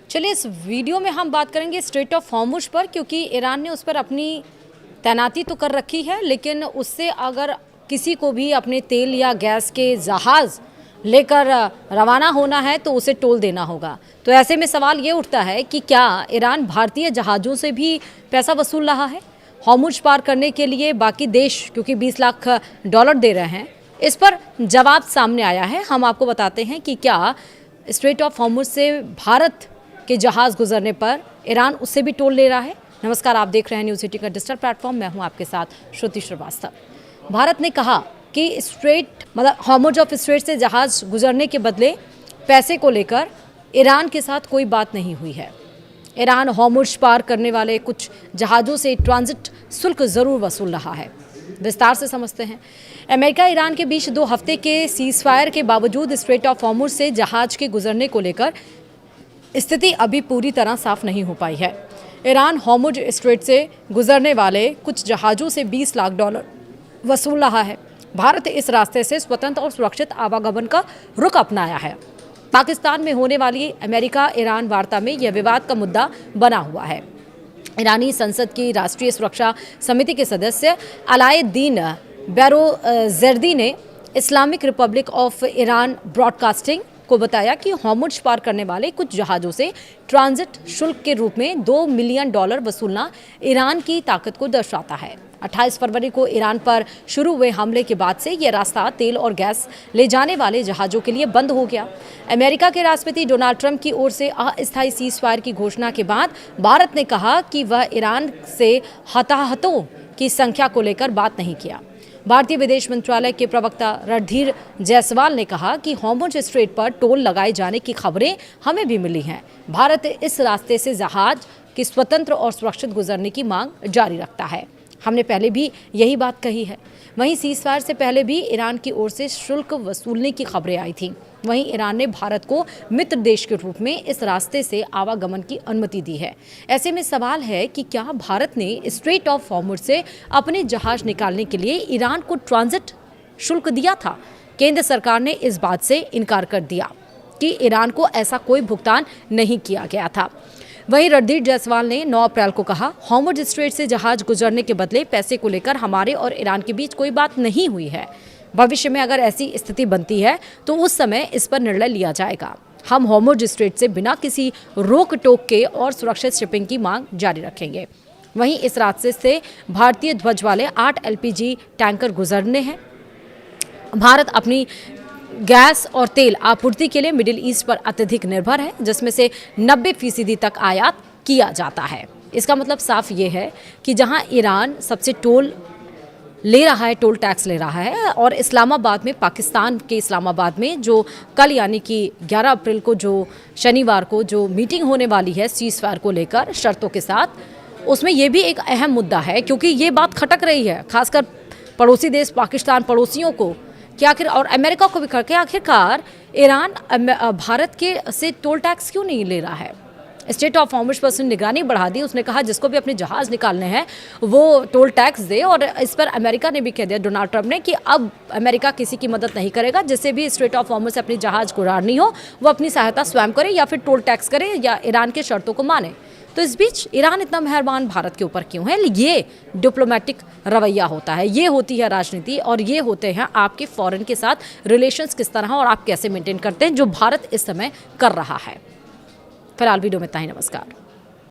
चलिए इस वीडियो में हम बात करेंगे स्ट्रेट ऑफ हॉर्मुज पर, क्योंकि ईरान ने उस पर अपनी तैनाती तो कर रखी है, लेकिन उससे अगर किसी को भी अपने तेल या गैस के जहाज़ लेकर रवाना होना है तो उसे टोल देना होगा। तो ऐसे में सवाल ये उठता है कि क्या ईरान भारतीय जहाज़ों से भी पैसा वसूल रहा है हॉर्मुज पार करने के लिए? बाकी देश क्योंकि 20 लाख डॉलर दे रहे हैं, इस पर जवाब सामने आया है। हम आपको बताते हैं कि क्या स्ट्रेट ऑफ हॉर्मुज से भारत के जहाज़ गुजरने पर ईरान उससे भी टोल ले रहा है। नमस्कार, आप देख रहे हैं न्यूज़ 18 का डिजिटल प्लेटफॉर्म। मैं हूं आपके साथ श्रुति श्रीवास्तव। भारत ने कहा कि हॉर्मुज ऑफ स्ट्रेट से जहाज़ गुजरने के बदले पैसे को लेकर ईरान के साथ कोई बात नहीं हुई है। ईरान हॉर्मुज पार करने वाले कुछ जहाज़ों से ट्रांजिट शुल्क ज़रूर वसूल रहा है। विस्तार से समझते हैं। अमेरिका ईरान के बीच 2 हफ्ते के सीज़फायर के बावजूद स्ट्रेट ऑफ हॉर्मुज से जहाज़ के गुजरने को लेकर स्थिति अभी पूरी तरह साफ नहीं हो पाई है। ईरान हॉर्मुज स्ट्रेट से गुजरने वाले कुछ जहाज़ों से 20 लाख डॉलर वसूल रहा है। भारत इस रास्ते से स्वतंत्र और सुरक्षित आवागमन का रुख अपनाया है। पाकिस्तान में होने वाली अमेरिका ईरान वार्ता में यह विवाद का मुद्दा बना हुआ है। ईरानी संसद की राष्ट्रीय सुरक्षा समिति के सदस्य अलाउद्दीन बैरोजर्दी ने Islamic Republic of Iran broadcasting को बताया कि हॉर्मुज पार करने वाले कुछ जहाज़ों से ट्रांजिट शुल्क के रूप में $2 मिलियन वसूलना ईरान की ताकत को दर्शाता है। 28 फरवरी को ईरान पर शुरू हुए हमले के बाद से यह रास्ता तेल और गैस ले जाने वाले जहाज़ों के लिए बंद हो गया। अमेरिका के राष्ट्रपति डोनाल्ड ट्रंप की ओर से अस्थायी सीज़फायर की घोषणा के बाद भारत ने कहा कि वह ईरान से हताहतों की संख्या को लेकर बात नहीं किया। भारतीय विदेश मंत्रालय के प्रवक्ता रणधीर जायसवाल ने कहा कि हॉर्मुज स्ट्रेट पर टोल लगाए जाने की खबरें हमें भी मिली हैं। भारत इस रास्ते से जहाज की स्वतंत्र और सुरक्षित गुजरने की मांग जारी रखता है। हमने पहले भी यही बात कही है। वहीं सीज़फायर से पहले भी ईरान की ओर से शुल्क वसूलने की खबरें आई थीं। वहीं ईरान ने भारत को मित्र देश के रूप में इस रास्ते से आवागमन की अनुमति दी है। ऐसे में सवाल है कि क्या भारत ने स्ट्रेट ऑफ हॉर्मुज से अपने जहाज निकालने के लिए ईरान को ट्रांजिट शुल्क दिया था? केंद्र सरकार ने इस बात से इनकार कर दिया कि ईरान को ऐसा कोई भुगतान नहीं किया गया था। वहीं रणधीर जायसवाल ने 9 अप्रैल को कहा, हॉर्मुज स्ट्रेट से जहाज गुजरने के बदले पैसे को लेकर हमारे और ईरान के बीच कोई बात नहीं हुई है। भविष्य में अगर ऐसी स्थिति बनती है तो उस समय इस पर निर्णय लिया जाएगा। हम हॉर्मुज स्ट्रेट से बिना किसी रोक टोक के और सुरक्षित शिपिंग की मांग जारी रखेंगे। वहीं इस रास्ते से भारतीय ध्वज वाले 8 LPG टैंकर गुजरने हैं। भारत अपनी गैस और तेल आपूर्ति के लिए मिडिल ईस्ट पर अत्यधिक निर्भर है, जिसमें से 90% तक आयात किया जाता है। इसका मतलब साफ ये है कि जहां ईरान सबसे टोल ले रहा है, टोल टैक्स ले रहा है, और इस्लामाबाद में, पाकिस्तान के इस्लामाबाद में जो कल यानी कि 11 अप्रैल को, जो शनिवार को जो मीटिंग होने वाली है सीज़फायर को लेकर शर्तों के साथ, उसमें ये भी एक अहम मुद्दा है, क्योंकि ये बात खटक रही है खासकर पड़ोसी देश पाकिस्तान, पड़ोसियों को कि आखिर, और अमेरिका को भी करके, आखिरकार ईरान भारत के से टोल टैक्स क्यों नहीं ले रहा है? स्टेट ऑफ हॉर्मुज पर उसने निगरानी बढ़ा दी। उसने कहा जिसको भी अपने जहाज़ निकालने हैं वो टोल टैक्स दे, और इस पर अमेरिका ने भी कह दिया, डोनाल्ड ट्रंप ने, कि अब अमेरिका किसी की मदद नहीं करेगा। जिससे भी स्ट्रेट ऑफ हॉर्मुज से अपनी जहाज़ गुजारनी हो वो अपनी सहायता स्वयं करे, या फिर टोल टैक्स करे, या ईरान के शर्तों को माने। तो इस बीच ईरान इतना मेहरबान भारत के ऊपर क्यों है? ये डिप्लोमेटिक रवैया होता है, ये होती है राजनीति, और ये होते हैं आपके फॉरेन के साथ रिलेशंस किस तरह और आप कैसे मेंटेन करते हैं, जो भारत इस समय कर रहा है। फिलहाल वीडियो में इतना ही। नमस्कार।